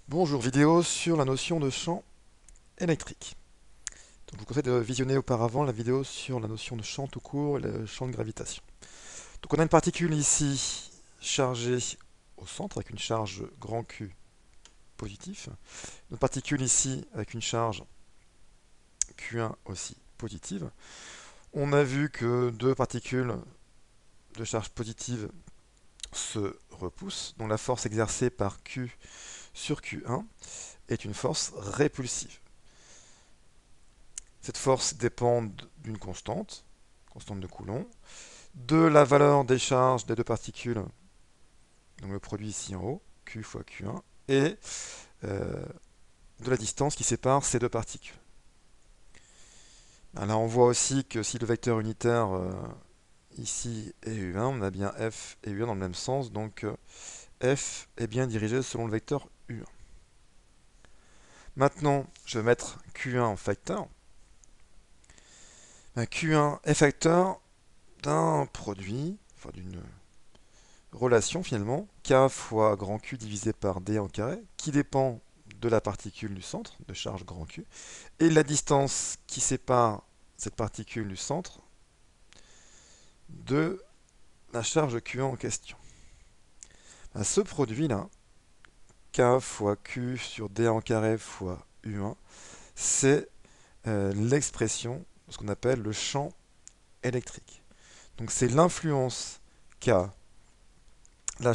Bonjour, vidéo sur la notion de champ électrique. Donc, je vous conseille de visionner auparavant la vidéo sur la notion de champ tout court et le champ de gravitation. Donc on a une particule ici chargée au centre avec une charge grand Q positif. Une particule ici avec une charge Q1 aussi positive. On a vu que deux particules de charge positive se repoussent, dont la force exercée par Q sur Q1 est une force répulsive. Cette force dépend d'une constante de Coulomb, de la valeur des charges des deux particules, donc le produit ici en haut, Q fois Q1, et de la distance qui sépare ces deux particules. Là, on voit aussi que si le vecteur unitaire ici est U1, on a bien F et U1 dans le même sens, donc F est bien dirigé selon le vecteur U1. Maintenant, je vais mettre Q1 en facteur. Q1 est facteur d'un produit, enfin d'une relation finalement, K fois grand Q divisé par D en carré, qui dépend de la particule du centre, de charge grand Q, et la distance qui sépare cette particule du centre de la charge Q1 en question. Ce produit-là, K fois Q sur D en carré fois U1, c'est l'expression de ce qu'on appelle le champ électrique. Donc c'est l'influence qu'a la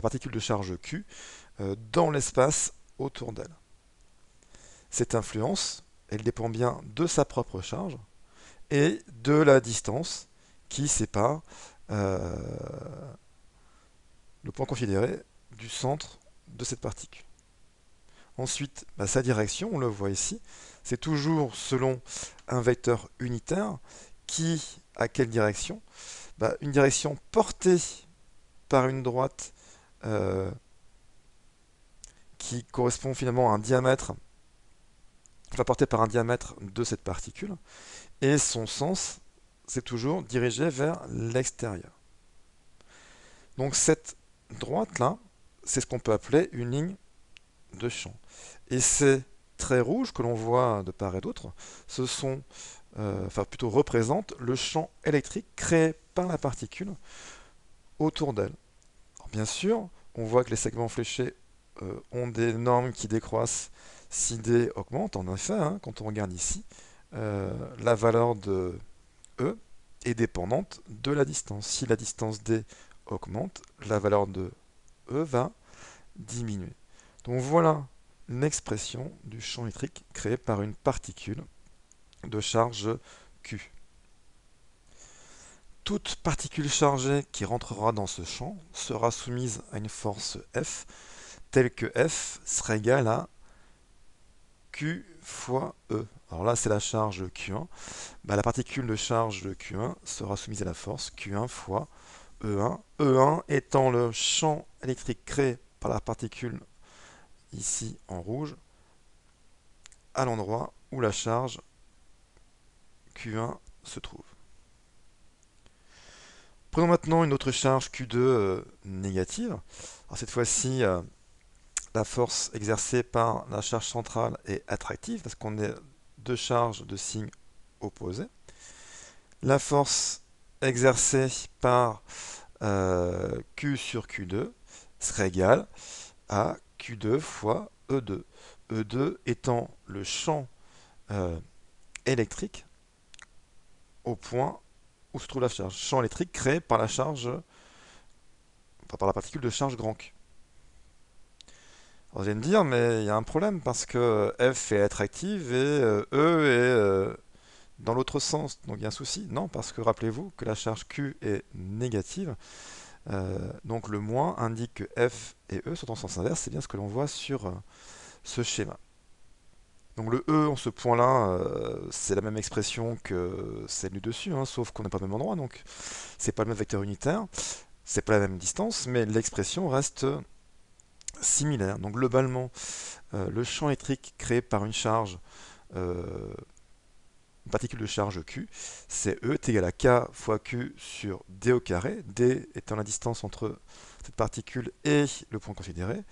particule de charge Q dans l'espace autour d'elle. Cette influence, elle dépend bien de sa propre charge et de la distance qui sépare euh, le point considéré du centre de cette particule. Ensuite, sa direction, on le voit ici, c'est toujours selon un vecteur unitaire qui a quelle direction? Une direction portée par une droite qui correspond finalement à un diamètre, enfin portée par un diamètre de cette particule, et son sens, c'est toujours dirigé vers l'extérieur. Donc cette droite-là, c'est ce qu'on peut appeler une ligne de champ. Et ces traits rouges que l'on voit de part et d'autre, ce sont, enfin plutôt représentent le champ électrique créé par la particule autour d'elle. Bien sûr, on voit que les segments fléchés ont des normes qui décroissent si D augmente. En effet, quand on regarde ici, la valeur de E est dépendante de la distance. Si la distance D augmente, la valeur de E va diminuer. Donc voilà une expression du champ électrique créé par une particule de charge Q. Toute particule chargée qui rentrera dans ce champ sera soumise à une force F, telle que F serait égale à Q fois E. Alors là, c'est la charge Q1. La particule de charge de Q1 sera soumise à la force Q1 fois E1. E1 étant le champ électrique créé par la particule ici en rouge, à l'endroit où la charge Q1 se trouve. Prenons maintenant une autre charge Q2 négative. Alors cette fois-ci, la force exercée par la charge centrale est attractive parce qu'on est deux charges de signe opposé. La force exercée par Q sur Q2 serait égale à Q2 fois E2. E2 étant le champ électrique au point où se trouve la charge. Champ électrique créé par la charge, enfin par la particule de charge grand Q. Alors, vous allez me dire, mais il y a un problème parce que F est attractive et E est dans l'autre sens. Donc il y a un souci. Non, parce que rappelez-vous que la charge Q est négative. Donc le moins indique que F et E sont en sens inverse. C'est bien ce que l'on voit sur ce schéma. Donc le E en ce point-là, c'est la même expression que celle du dessus, sauf qu'on n'est pas au même endroit. Donc c'est pas le même vecteur unitaire, c'est pas la même distance, mais l'expression reste similaire. Donc globalement, le champ électrique créé par une charge une particule de charge Q, c'est E est égal à K fois Q sur D au carré, D étant la distance entre cette particule et le point considéré,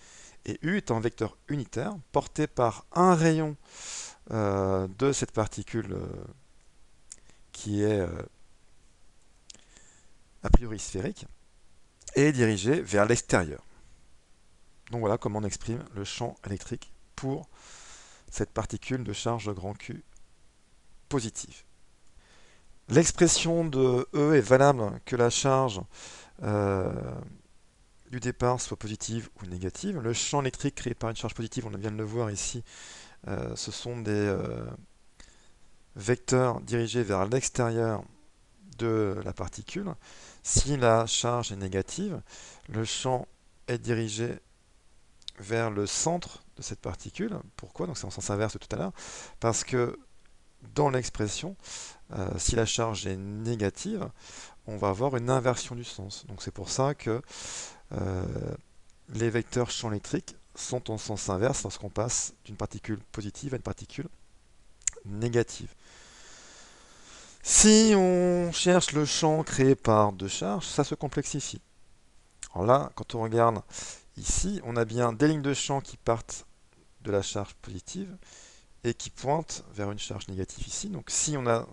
et U étant un vecteur unitaire porté par un rayon de cette particule qui est a priori sphérique, et dirigé vers l'extérieur. Donc voilà comment on exprime le champ électrique pour cette particule de charge grand Q positive. L'expression de E est valable que la charge du départ soit positive ou négative. Le champ électrique créé par une charge positive, on vient de le voir ici, ce sont des vecteurs dirigés vers l'extérieur de la particule. Si la charge est négative, le champ est dirigé vers le centre de cette particule. Pourquoi? Donc c'est en sens inverse de tout à l'heure. Parce que dans l'expression, si la charge est négative, on va avoir une inversion du sens. Donc c'est pour ça que les vecteurs champ électrique sont en sens inverse lorsqu'on passe d'une particule positive à une particule négative. Si on cherche le champ créé par deux charges, ça se complexifie. Alors là, quand on regarde ici, on a bien des lignes de champ qui partent de la charge positive et qui pointent vers une charge négative ici. Donc si on a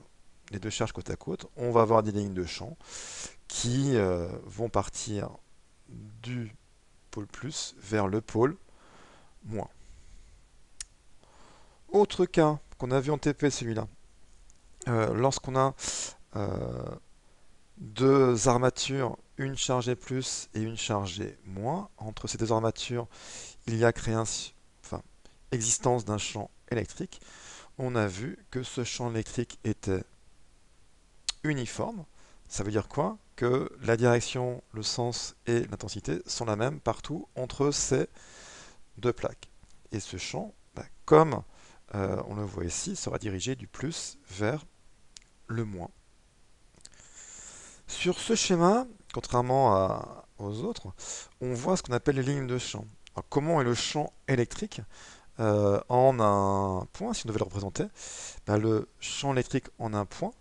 les deux charges côte à côte, on va avoir des lignes de champ qui vont partir du pôle plus vers le pôle moins. Autre cas qu'on a vu en TP celui-là, lorsqu'on a deux armatures, une chargée plus et une chargée moins, entre ces deux armatures, il y a existence d'un champ électrique. On a vu que ce champ électrique était uniforme. Ça veut dire quoi? Que la direction, le sens et l'intensité sont la même partout entre ces deux plaques. Et ce champ, comme on le voit ici, sera dirigé du plus vers le moins. Sur ce schéma, contrairement aux autres, on voit ce qu'on appelle les lignes de champ. Alors, comment est le champ électrique en un point, si on devait le représenter? Le champ électrique en un point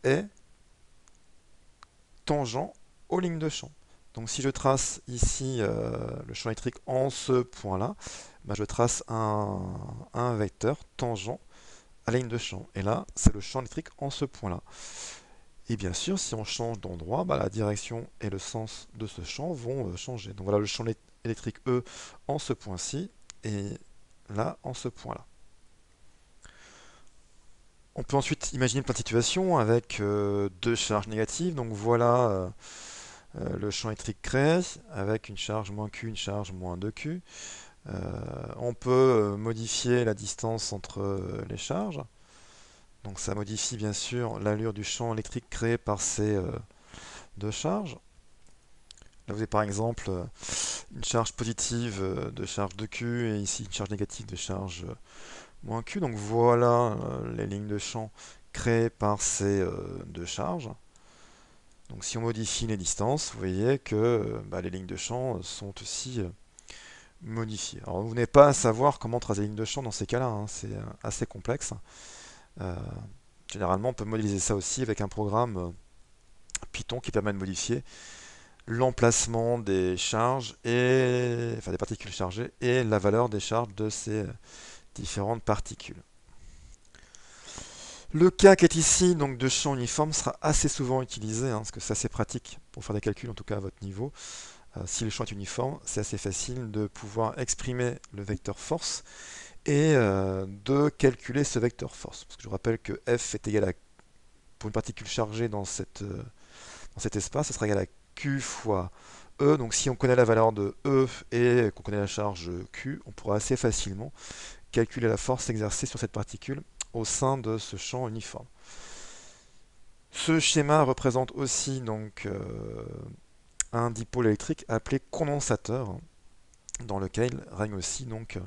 est tangent aux lignes de champ. Donc si je trace ici le champ électrique en ce point-là, je trace un vecteur tangent à la ligne de champ. Et là, c'est le champ électrique en ce point-là. Et bien sûr, si on change d'endroit, la direction et le sens de ce champ vont changer. Donc voilà le champ électrique E en ce point-ci et là en ce point-là. On peut ensuite imaginer plein de situations avec deux charges négatives. Donc voilà le champ électrique créé avec une charge moins Q, une charge moins 2Q. On peut modifier la distance entre les charges. Donc ça modifie bien sûr l'allure du champ électrique créé par ces deux charges. Là vous avez par exemple une charge positive de charge 2Q et ici une charge négative de charge moins Q. Donc voilà les lignes de champ créées par ces deux charges. Donc si on modifie les distances, vous voyez que les lignes de champ sont aussi modifiées. Alors vous n'avez pas à savoir comment tracer les lignes de champ dans ces cas-là, hein, c'est assez complexe. Généralement, on peut modéliser ça aussi avec un programme Python qui permet de modifier l'emplacement des charges et des particules chargées et la valeur des charges de ces différentes particules. Le cas qui est ici donc de champ uniforme sera assez souvent utilisé, parce que c'est assez pratique pour faire des calculs, en tout cas à votre niveau. Si le champ est uniforme, c'est assez facile de pouvoir exprimer le vecteur force et de calculer ce vecteur force. Parce que je vous rappelle que F est égal à, pour une particule chargée dans cet espace, ça sera égal à Q fois E. Donc si on connaît la valeur de E et qu'on connaît la charge Q, on pourra assez facilement calculer la force exercée sur cette particule au sein de ce champ uniforme. Ce schéma représente aussi donc un dipôle électrique appelé condensateur, dans lequel règne aussi donc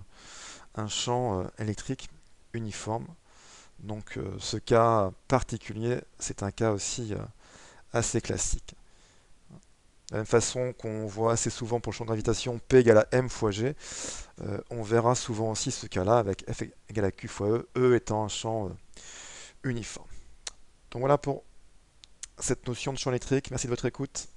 un champ électrique uniforme. Donc ce cas particulier, c'est un cas aussi assez classique. De la même façon qu'on voit assez souvent pour le champ de gravitation P égale à M fois G, on verra souvent aussi ce cas-là avec F égale à Q fois E, E étant un champ uniforme. Donc voilà pour cette notion de champ électrique. Merci de votre écoute.